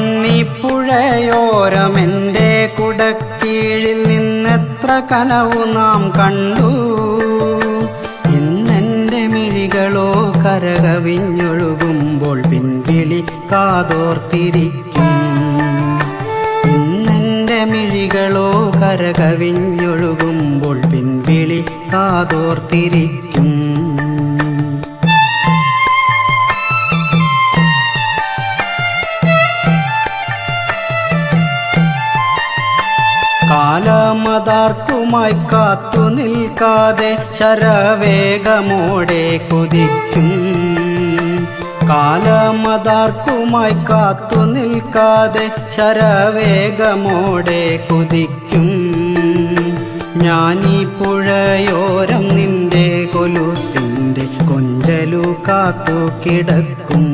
കണ്ണിപ്പുഴയോരമെൻ്റെ കുടക്കീഴിൽ നിന്നെത്ര കനവു നാം കണ്ടു. ഇന്നെൻ്റെ മിഴികളോ കരകവിഞ്ഞൊഴുകുമ്പോൾ പിൻവിളി കാതോർത്തിരിക്കും. ഇന്നെൻ്റെ മിഴികളോ കരകവിഞ്ഞൊഴുകുമ്പോൾ പിൻവിളി കാതോർത്തിരിക്കും. കാലമതാർക്കുമായി കാത്തു നിൽക്കാതെ ശരവേഗമോടെ കുതിക്കും. കാലമതാർക്കുമായി കാത്തു നിൽക്കാതെ ശരവേഗമോടെ കുതിക്കും. ഞാനീ പുഴയോരം നിന്റെ കൊലുസിൻ്റെ കൊഞ്ചലു കാത്തു കിടക്കും.